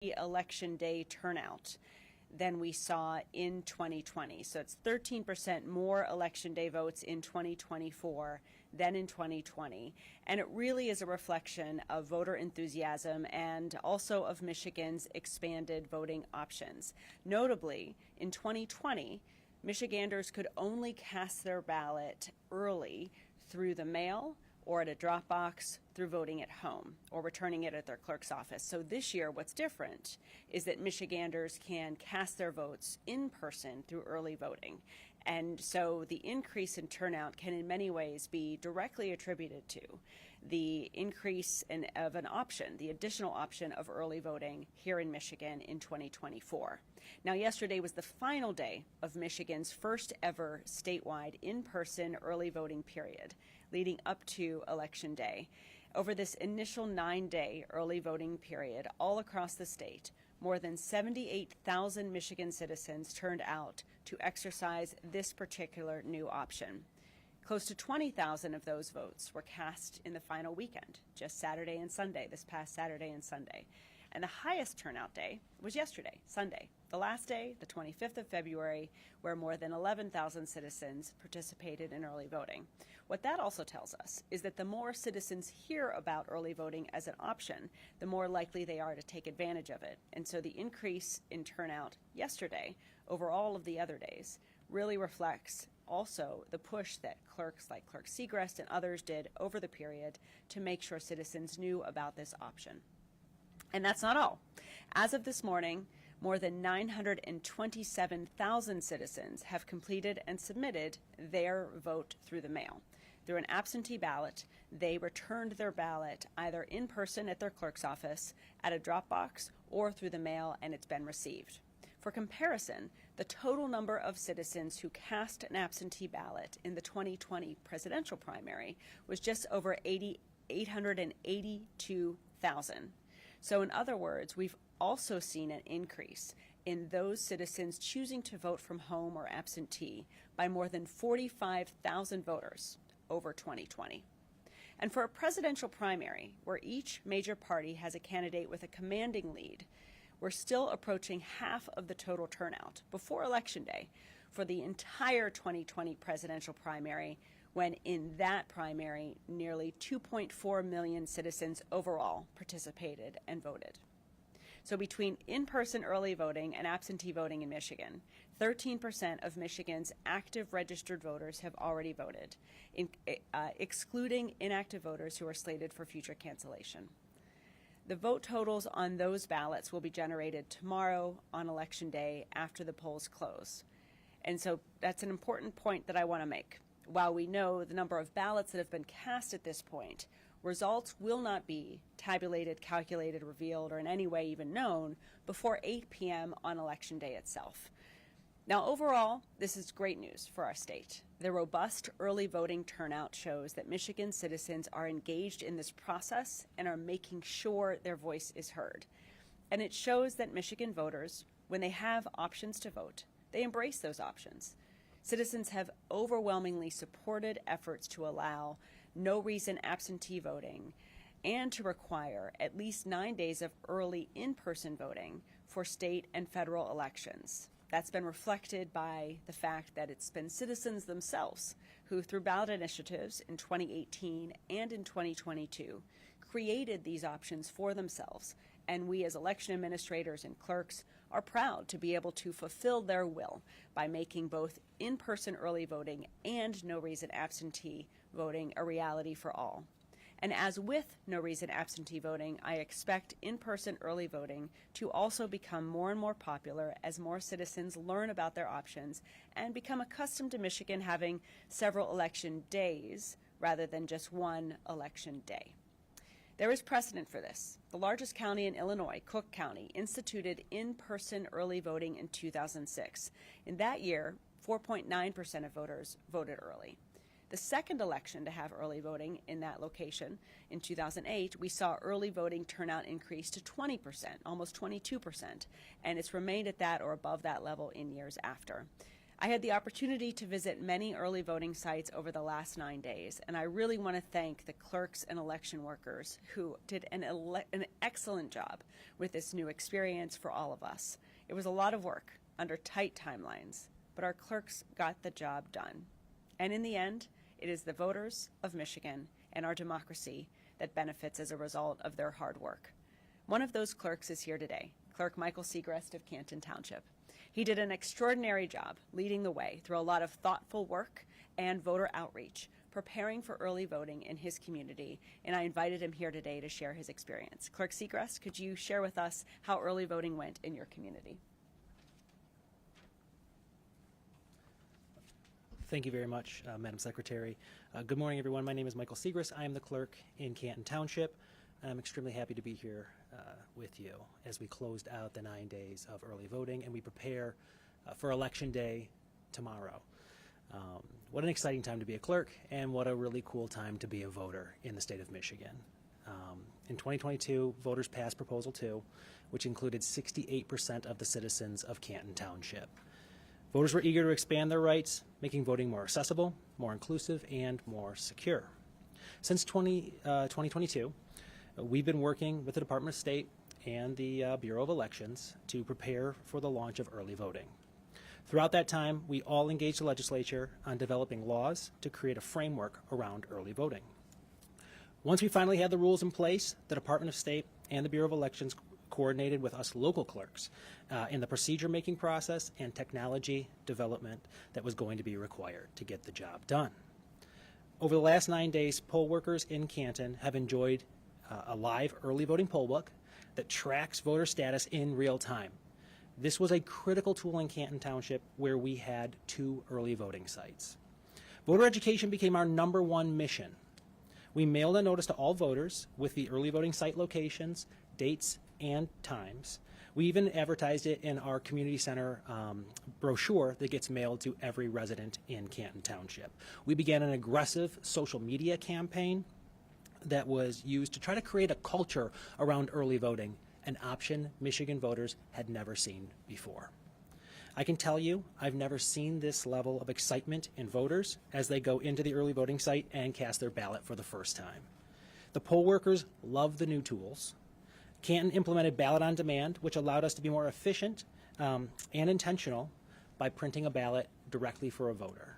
election day turnout than we saw in 2020. So it's 13% more election day votes in 2024 than in 2020. And it really is a reflection of voter enthusiasm and also of Michigan's expanded voting options. Notably, in 2020, Michiganders could only cast their ballot early through the mail or at a drop box, through voting at home or returning it at their clerk's office. So this year, what's different is that Michiganders can cast their votes in person through early voting. And so the increase in turnout can in many ways be directly attributed to the increase of an option, the additional option of early voting here in Michigan in 2024. Now, yesterday was the final day of Michigan's first ever statewide in-person early voting period, leading up to Election Day. Over this initial 9-day early voting period all across the state, more than 78,000 Michigan citizens turned out to exercise this particular new option. Close to 20,000 of those votes were cast in the final weekend, just Saturday and Sunday, this past Saturday and Sunday. And the highest turnout day was yesterday, Sunday, the last day, the 25th of February, where more than 11,000 citizens participated in early voting. What that also tells us is that the more citizens hear about early voting as an option, the more likely they are to take advantage of it. And so the increase in turnout yesterday over all of the other days really reflects also the push that clerks like Clerk Segrest and others did over the period to make sure citizens knew about this option. And that's not all. As of this morning, more than 927,000 citizens have completed and submitted their vote through the mail. Through an absentee ballot, they returned their ballot either in person at their clerk's office, at a drop box, or through the mail, and it's been received. For comparison, the total number of citizens who cast an absentee ballot in the 2020 presidential primary was just over 882,000. So in other words, we've also seen an increase in those citizens choosing to vote from home or absentee by more than 45,000 voters over 2020. And for a presidential primary, where each major party has a candidate with a commanding lead, we're still approaching half of the total turnout before Election Day for the entire 2020 presidential primary, when in that primary, nearly 2.4 million citizens overall participated and voted. So between in-person early voting and absentee voting in Michigan, 13% of Michigan's active registered voters have already voted, excluding inactive voters who are slated for future cancellation. The vote totals on those ballots will be generated tomorrow on Election Day after the polls close. And so that's an important point that I want to make. While we know the number of ballots that have been cast at this point, results will not be tabulated, calculated, revealed, or in any way even known before 8 p.m. on Election Day itself. Now, overall, this is great news for our state. The robust early voting turnout shows that Michigan citizens are engaged in this process and are making sure their voice is heard. And it shows that Michigan voters, when they have options to vote, they embrace those options. Citizens have overwhelmingly supported efforts to allow no-reason absentee voting and to require at least 9 days of early in-person voting for state and federal elections. That's been reflected by the fact that it's been citizens themselves who, through ballot initiatives in 2018 and in 2022, created these options for themselves. And we as election administrators and clerks are proud to be able to fulfill their will by making both in-person early voting and no-reason absentee voting a reality for all. And as with no-reason absentee voting, I expect in-person early voting to also become more and more popular as more citizens learn about their options and become accustomed to Michigan having several election days rather than just one election day. There is precedent for this. The largest county in Illinois, Cook County, instituted in-person early voting in 2006. In that year, 4.9% of voters voted early. The second election to have early voting in that location, in 2008, we saw early voting turnout increase to 20%, almost 22%, and it's remained at that or above that level in years after. I had the opportunity to visit many early voting sites over the last 9 days, and I really want to thank the clerks and election workers who did an excellent job with this new experience for all of us. It was a lot of work under tight timelines, but our clerks got the job done. And in the end, it is the voters of Michigan and our democracy that benefits as a result of their hard work. One of those clerks is here today, Clerk Michael Segrest of Canton Township. He did an extraordinary job leading the way through a lot of thoughtful work and voter outreach, preparing for early voting in his community, and I invited him here today to share his experience. Clerk Segrest, could you share with us how early voting went in your community? Thank you very much, Madam Secretary. Good morning, everyone. My name is Michael Segrest. I am the clerk in Canton Township. I'm extremely happy to be here with you as we closed out the 9 days of early voting and we prepare for Election Day tomorrow. What an exciting time to be a clerk, and what a really cool time to be a voter in the state of Michigan. In 2022, voters passed Proposal 2, which included 68% of the citizens of Canton Township. Voters were eager to expand their rights, making voting more accessible, more inclusive, and more secure. Since 2022, we've been working with the Department of State and the Bureau of Elections to prepare for the launch of early voting. Throughout that time, we all engaged the legislature on developing laws to create a framework around early voting. Once we finally had the rules in place, the Department of State and the Bureau of Elections coordinated with us local clerks in the procedure-making process and technology development that was going to be required to get the job done. Over the last 9 days, poll workers in Canton have enjoyed a live early voting poll book that tracks voter status in real time. This was a critical tool in Canton Township where we had 2 early voting sites. Voter education became our #1 mission. We mailed a notice to all voters with the early voting site locations, dates, and times. We even advertised it in our community center brochure that gets mailed to every resident in Canton Township. We began an aggressive social media campaign that was used to try to create a culture around early voting, an option Michigan voters had never seen before. I can tell you, I've never seen this level of excitement in voters as they go into the early voting site and cast their ballot for the first time. The poll workers love the new tools. Canton implemented ballot on demand, which allowed us to be more efficient and intentional by printing a ballot directly for a voter.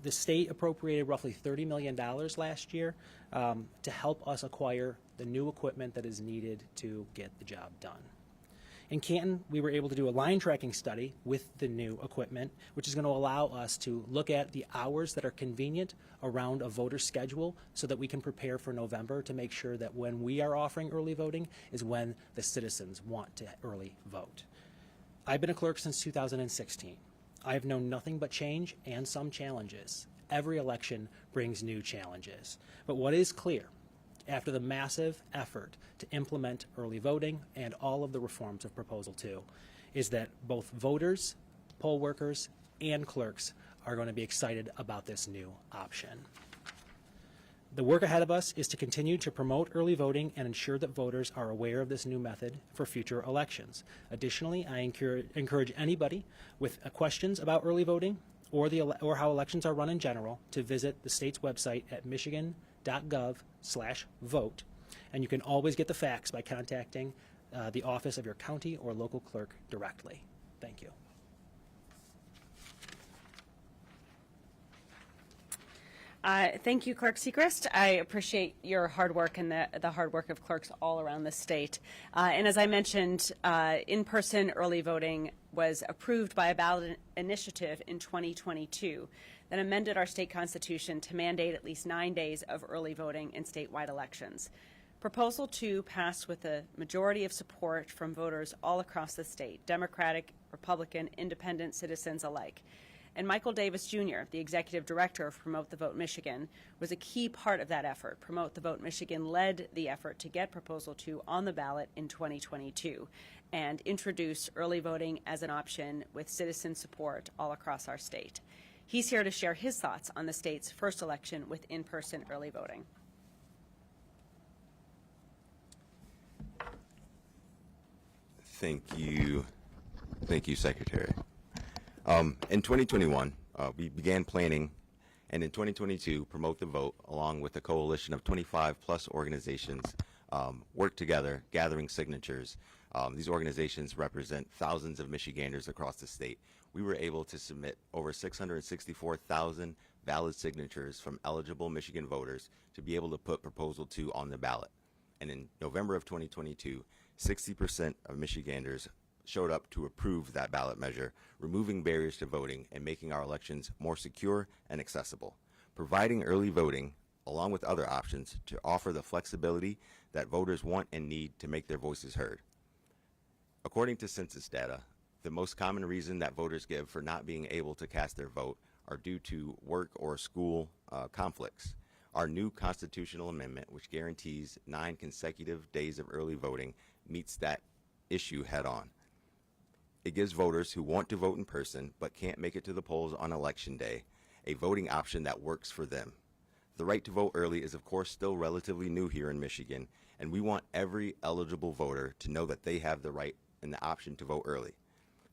The state appropriated roughly $30 million last year to help us acquire the new equipment that is needed to get the job done. In Canton, we were able to do a line tracking study with the new equipment, which is going to allow us to look at the hours that are convenient around a voter's schedule so that we can prepare for November to make sure that when we are offering early voting is when the citizens want to early vote. I've been a clerk since 2016. I have known nothing but change and some challenges. Every election brings new challenges. But what is clear, after the massive effort to implement early voting and all of the reforms of Proposal 2, is that both voters, poll workers, and clerks are going to be excited about this new option. The work ahead of us is to continue to promote early voting and ensure that voters are aware of this new method for future elections. Additionally, I encourage anybody with questions about early voting or how elections are run in general to visit the state's website at michigan.gov/vote, and you can always get the facts by contacting the office of your county or local clerk directly. Thank you. Thank you, Clerk Segrest. I appreciate your hard work and the hard work of clerks all around the state. And as I mentioned, in-person early voting was approved by a ballot initiative in 2022 that amended our state constitution to mandate at least 9 days of early voting in statewide elections. Proposal 2 passed with a majority of support from voters all across the state, Democratic, Republican, Independent citizens alike. And Michael Davis, Jr., the executive director of Promote the Vote Michigan, was a key part of that effort. Promote the Vote Michigan led the effort to get Proposal 2 on the ballot in 2022 and introduce early voting as an option with citizen support all across our state. He's here to share his thoughts on the state's first election with in-person early voting. Thank you, Secretary. In 2021, we began planning, and in 2022, Promote the Vote, along with a coalition of 25 plus organizations, worked together, gathering signatures. These organizations represent thousands of Michiganders across the state. We were able to submit over 664,000 valid signatures from eligible Michigan voters to be able to put Proposal 2 on the ballot. And in November of 2022, 60% of Michiganders showed up to approve that ballot measure, removing barriers to voting and making our elections more secure and accessible, providing early voting along with other options to offer the flexibility that voters want and need to make their voices heard. According to census data, the most common reason that voters give for not being able to cast their vote are due to work or school conflicts. Our new constitutional amendment, which guarantees 9 consecutive days of early voting, meets that issue head on. It gives voters who want to vote in person but can't make it to the polls on Election Day a voting option that works for them. The right to vote early is, of course, still relatively new here in Michigan, and we want every eligible voter to know that they have the right and the option to vote early,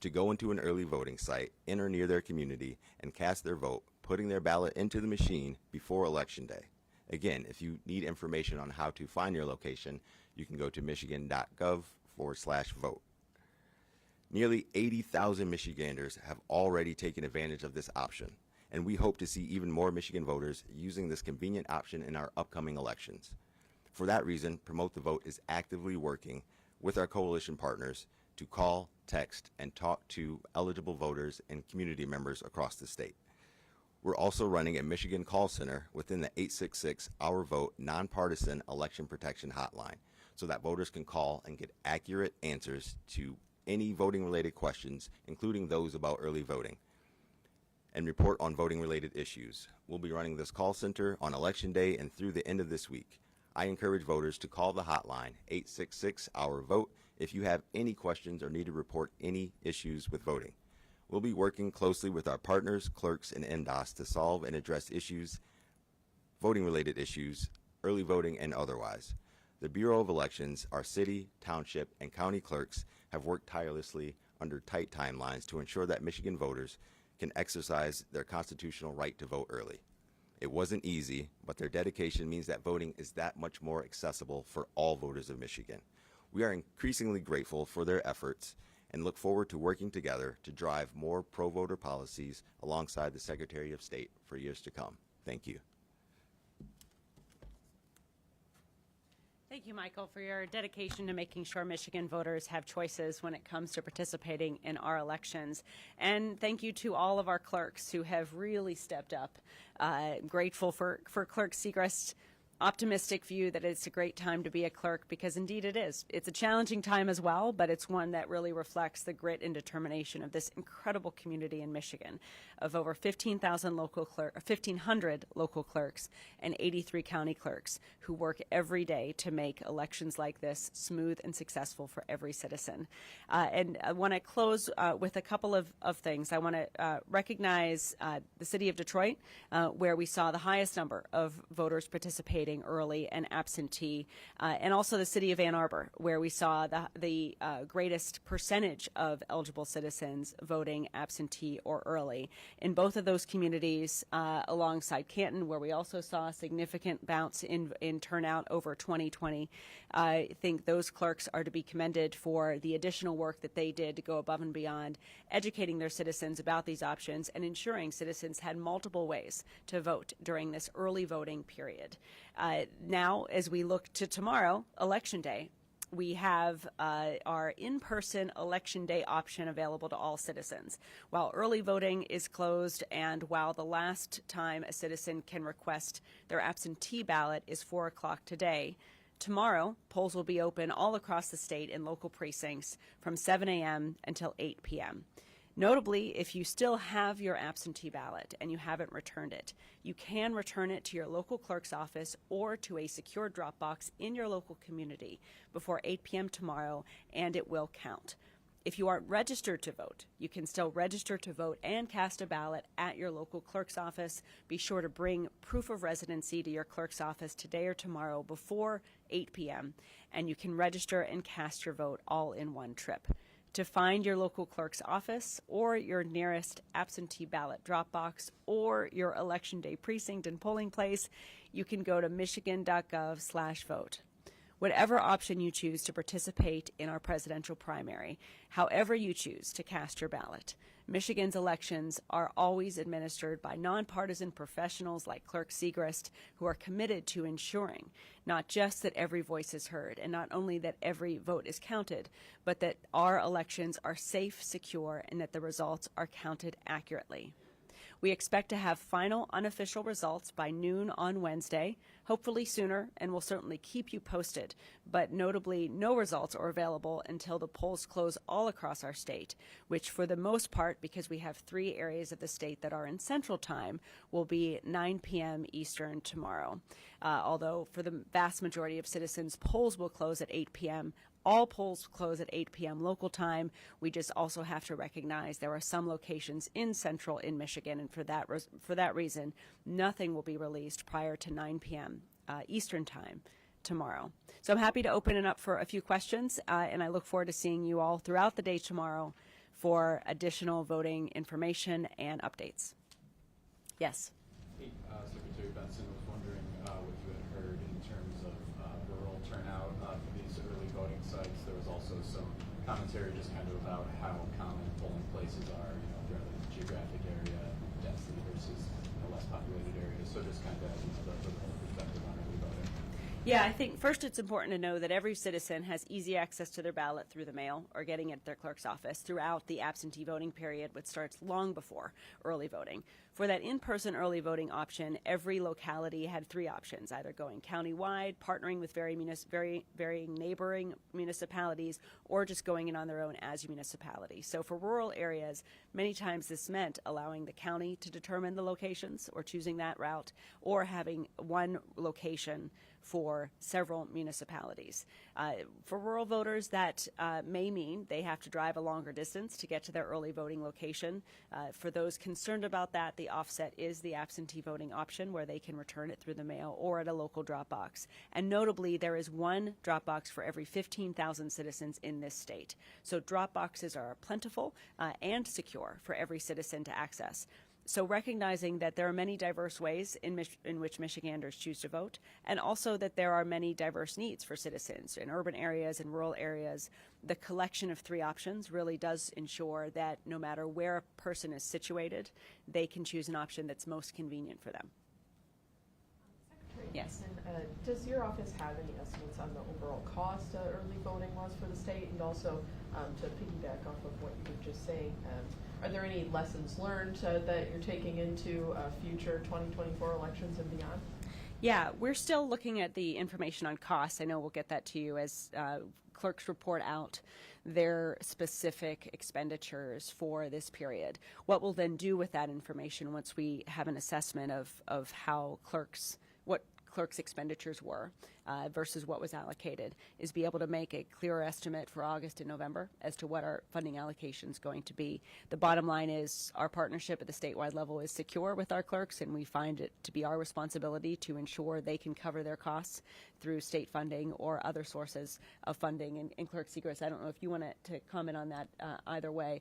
to go into an early voting site in or near their community and cast their vote, putting their ballot into the machine before Election Day. Again, if you need information on how to find your location, you can go to michigan.gov/vote. Nearly 80,000 Michiganders have already taken advantage of this option, and we hope to see even more Michigan voters using this convenient option in our upcoming elections. For that reason, Promote the Vote is actively working with our coalition partners to call, text, and talk to eligible voters and community members across the state. We're also running a Michigan call center within the 866 Our Vote nonpartisan election protection hotline so that voters can call and get accurate answers to any voting-related questions, including those about early voting, and report on voting-related issues. We'll be running this call center on Election Day and through the end of this week. I encourage voters to call the hotline, 866 Our Vote, if you have any questions or need to report any issues with voting. We'll be working closely with our partners, clerks, and NDOS to solve and address issues, voting-related issues, early voting, and otherwise. The Bureau of Elections, our city, township, and county clerks have worked tirelessly under tight timelines to ensure that Michigan voters can exercise their constitutional right to vote early. It wasn't easy, but their dedication means that voting is that much more accessible for all voters of Michigan. We are increasingly grateful for their efforts and look forward to working together to drive more pro-voter policies alongside the Secretary of State for years to come. Thank you. Thank you, Michael, for your dedication to making sure Michigan voters have choices when it comes to participating in our elections. And thank you to all of our clerks who have really stepped up. Grateful for Clerk Segrest's optimistic view that it's a great time to be a clerk, because indeed it is. It's a challenging time as well, but it's one that really reflects the grit and determination of this incredible community in Michigan of over 1,500 local clerks and 83 county clerks who work every day to make elections like this smooth and successful for every citizen. And I want to close with a couple of things. I want to recognize the city of Detroit, where we saw the highest number of voters participating early and absentee, and also the city of Ann Arbor, where we saw the greatest percentage of eligible citizens voting absentee or early. In both of those communities, alongside Canton, where we also saw a significant bounce in turnout over 2020, I think those clerks are to be commended for the additional work that they did to go above and beyond, educating their citizens about these options and ensuring citizens had multiple ways to vote during this early voting period. Now, as we look to tomorrow, Election Day, we have our in-person Election Day option available to all citizens. While early voting is closed and while the last time a citizen can request their absentee ballot is 4 o'clock today, tomorrow polls will be open all across the state in local precincts from 7 a.m. until 8 p.m. Notably, if you still have your absentee ballot and you haven't returned it, you can return it to your local clerk's office or to a secure drop box in your local community before 8 p.m. tomorrow, and it will count. If you aren't registered to vote, you can still register to vote and cast a ballot at your local clerk's office. Be sure to bring proof of residency to your clerk's office today or tomorrow before 8 p.m., and you can register and cast your vote all in one trip. To find your local clerk's office or your nearest absentee ballot drop box or your election day precinct and polling place, you can go to michigan.gov/vote. Whatever option you choose to participate in our presidential primary, however you choose to cast your ballot, Michigan's elections are always administered by nonpartisan professionals like Clerk Segrist, who are committed to ensuring not just that every voice is heard and not only that every vote is counted, but that our elections are safe, secure, and that the results are counted accurately. We expect to have final unofficial results by noon on Wednesday, hopefully sooner, and we'll certainly keep you posted. But notably, no results are available until the polls close all across our state, which for the most part, because we have 3 areas of the state that are in Central Time, will be 9 p.m. Eastern tomorrow. Although for the vast majority of citizens, polls will close at 8 p.m. All polls close at 8 p.m. local time. We just also have to recognize there are some locations in Central in Michigan, and for that reason, nothing will be released prior to 9 p.m. Eastern time tomorrow. So I'm happy to open it up for a few questions, and I look forward to seeing you all throughout the day tomorrow for additional voting information and updates. Yes. Hey, Secretary Benson, was wondering what you had heard in terms of rural turnout for these early voting sites. There was also some commentary just kind of about how common polling places are, throughout the geographic area, density versus less populated areas. So just kind of the perspective on early voting. Yeah, I think first it's important to know that every citizen has easy access to their ballot through the mail or getting it at their clerk's office throughout the absentee voting period, which starts long before early voting. For that in-person early voting option, every locality had 3 options, either going countywide, partnering with varying neighboring municipalities, or just going in on their own as a municipality. So for rural areas, many times this meant allowing the county to determine the locations or choosing that route, or having one location for several municipalities. For rural voters, that may mean they have to drive a longer distance to get to their early voting location. For those concerned about that, the offset is the absentee voting option, where they can return it through the mail or at a local drop box. And notably, there is one drop box for every 15,000 citizens in this state. So drop boxes are plentiful and secure for every citizen to access. So recognizing that there are many diverse ways in which Michiganders choose to vote, and also that there are many diverse needs for citizens in urban areas and rural areas, the collection of 3 options really does ensure that no matter where a person is situated, they can choose an option that's most convenient for them. Secretary Yes. Benson, does your office have any estimates on the overall cost early voting was for the state? And also, to piggyback off of what you were just saying, are there any lessons learned that you're taking into future 2024 elections and beyond? Yeah, we're still looking at the information on costs. I know we'll get that to you as clerks report out their specific expenditures for this period. What we'll then do with that information once we have an assessment of how what clerks' expenditures were versus what was allocated is be able to make a clearer estimate for August and November as to what our funding allocation is going to be. The bottom line is our partnership at the statewide level is secure with our clerks, and we find it to be our responsibility to ensure they can cover their costs through state funding or other sources of funding. And Clerk Segrist, I don't know if you want to comment on that either way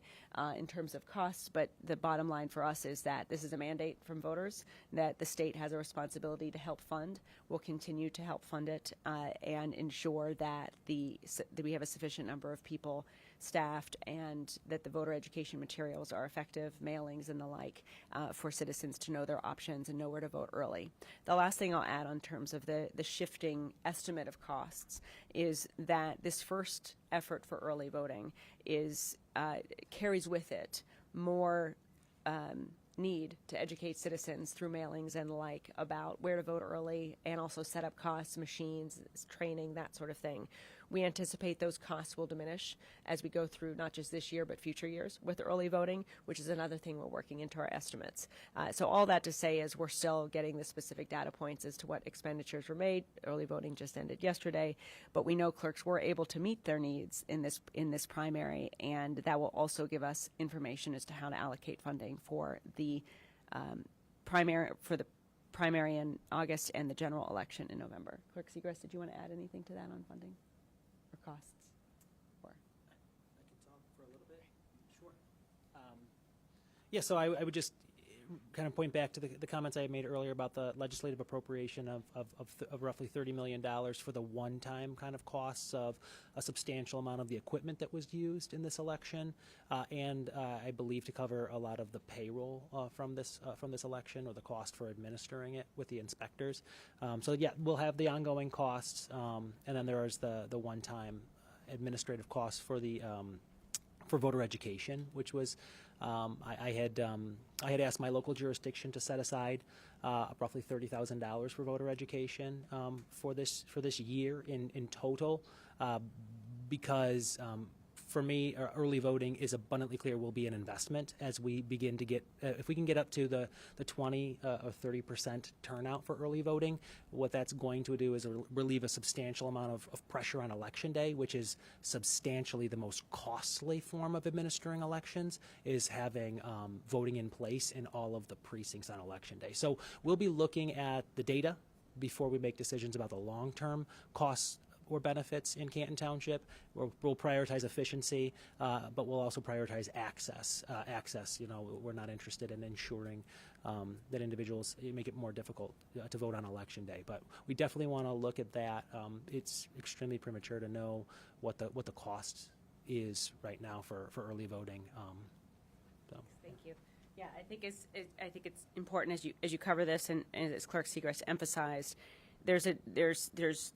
in terms of costs, but the bottom line for us is that this is a mandate from voters that the state has a responsibility to help fund. We'll continue to help fund it and ensure that that we have a sufficient number of people staffed and that the voter education materials are effective, mailings and the like, for citizens to know their options and know where to vote early. The last thing I'll add on terms of the shifting estimate of costs is that this first effort for early voting carries with it more need to educate citizens through mailings and the like about where to vote early, and also set up costs, machines, training, that sort of thing. We anticipate those costs will diminish as we go through not just this year but future years with early voting, which is another thing we're working into our estimates. So all that to say is we're still getting the specific data points as to what expenditures were made. Early voting just ended yesterday, but we know clerks were able to meet their needs in this primary, and that will also give us information as to how to allocate funding for the primary in August and the general election in November. Clerk Segrist, did you want to add anything to that on funding or costs? Or? I can talk for a Yeah, so I would just kind of point back to the comments I had made earlier about the legislative appropriation of roughly $30 million for the one-time kind of costs of a substantial amount of the equipment that was used in this election, and I believe to cover a lot of the payroll from this election, or the cost for administering it with the inspectors. So yeah, we'll have the ongoing costs, and then there is the one-time administrative costs for the for voter education, which was I had asked my local jurisdiction to set aside roughly $30,000 for voter education for this year in total, because for me, early voting is abundantly clear will be an investment as we begin to get, if we can get up to the 20 or 30% turnout for early voting, what that's going to do is relieve a substantial amount of pressure on election day, which is substantially the most costly form of administering elections, is having voting in place in all of the precincts on election day. So we'll be looking at the data before we make decisions about the long-term costs or benefits in Canton Township. We'll prioritize efficiency, but we'll also prioritize access. We're not interested in ensuring that individuals make it more difficult to vote on election day. But we definitely want to look at that. It's extremely premature to know what the cost is right now for early voting. Thank you. Yeah, I think it's important as you cover this, and as Clerk Segrest emphasized, there's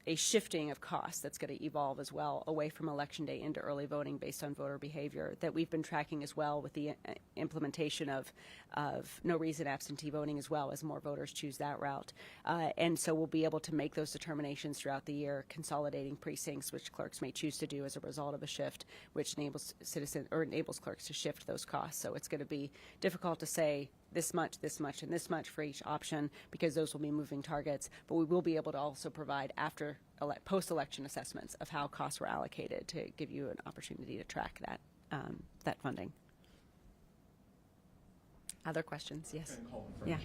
a shifting of costs that's going to evolve as well away from election day into early voting based on voter behavior that we've been tracking as well with the implementation of no reason absentee voting as well as more voters choose that route. And so we'll be able to make those determinations throughout the year, consolidating precincts, which clerks may choose to do as a result of a shift, which enables clerks to shift those costs. So it's going to be difficult to say this much, and this much for each option, because those will be moving targets, but we will be able to also provide post-election assessments of how costs were allocated to give you an opportunity to track that funding. Other questions? Yes. Yeah.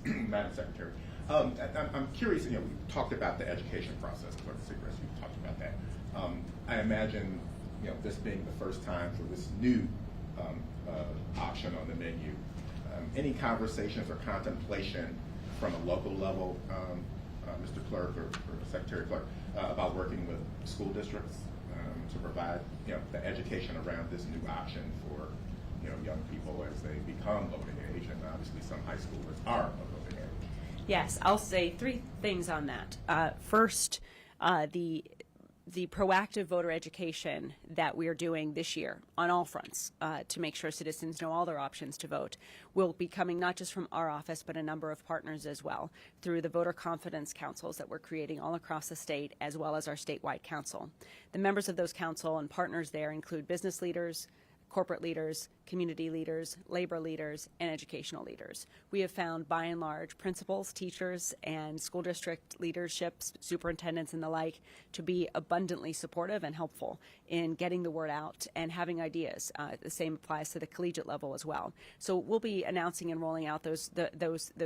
Madam Secretary, I'm curious. We talked about the education process. Clerk Segrest, you talked about that. I imagine, this being the first time for this new option on the menu. Any conversations or contemplation from a local level, Mr. Clerk or Secretary Clerk, about working with school districts to provide the education around this new option for young people as they become voting age, and obviously some high schoolers are of voting age? Yes, I'll say three things on that. First, the proactive voter education that we are doing this year on all fronts to make sure citizens know all their options to vote will be coming not just from our office, but a number of partners as well through the voter confidence councils that we're creating all across the state, as well as our statewide council. The members of those council and partners there include business leaders, corporate leaders, community leaders, labor leaders, and educational leaders. We have found, by and large, principals, teachers, and school district leaderships, superintendents, and the like, to be abundantly supportive and helpful in getting the word out and having ideas. The same applies to the collegiate level as well. So we'll be announcing and rolling out those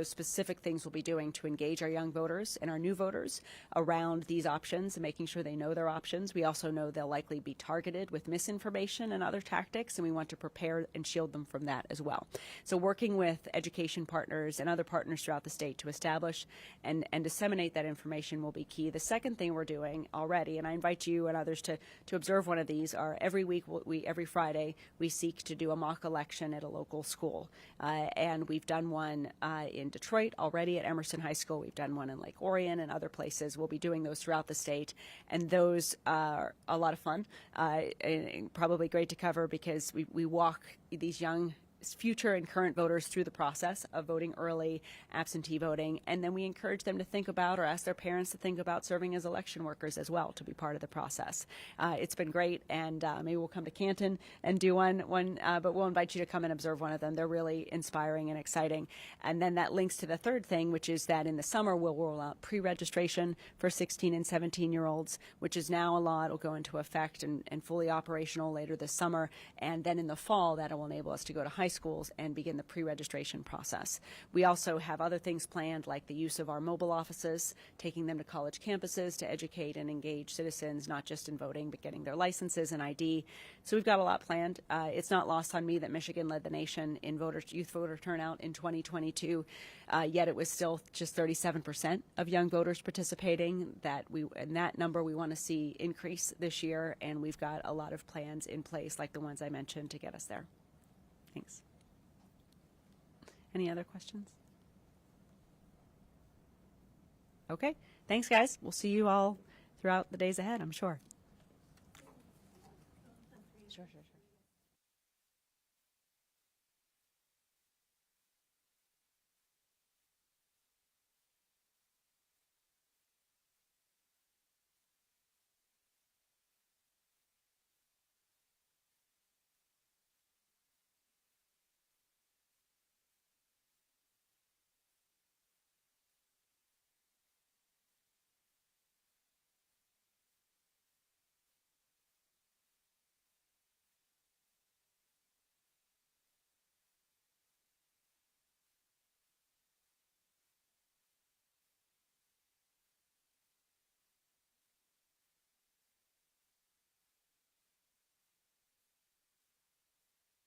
specific things we'll be doing to engage our young voters and our new voters around these options and making sure they know their options. We also know they'll likely be targeted with misinformation and other tactics, and we want to prepare and shield them from that as well. So working with education partners and other partners throughout the state to establish and disseminate that information will be key. The second thing we're doing already, and I invite you and others to observe one of these, are every week, every Friday, we seek to do a mock election at a local school. And we've done one in Detroit already at Emerson High School. We've done one in Lake Orion and other places. We'll be doing those throughout the state. And those are a lot of fun, and probably great to cover because we walk these young future and current voters through the process of voting early, absentee voting, and then we encourage them to think about or ask their parents to think about serving as election workers as well to be part of the process. It's been great, and maybe we'll come to Canton and do one, but we'll invite you to come and observe one of them. They're really inspiring and exciting. And then that links to the third thing, which is that in the summer we'll roll out pre-registration for 16 and 17-year-olds, which is now a law. It'll go into effect and fully operational later this summer, and then in the fall that will enable us to go to high schools and begin the pre-registration process. We also have other things planned, like the use of our mobile offices, taking them to college campuses to educate and engage citizens, not just in voting, but getting their licenses and ID. So we've got a lot planned. It's not lost on me that Michigan led the nation in youth voter turnout in 2022, yet it was still just 37% of young voters participating. And that number we want to see increase this year, and we've got a lot of plans in place, like the ones I mentioned, to get us there. Thanks. Any other questions? Okay. Thanks, guys. We'll see you all throughout the days ahead, I'm sure. Sure.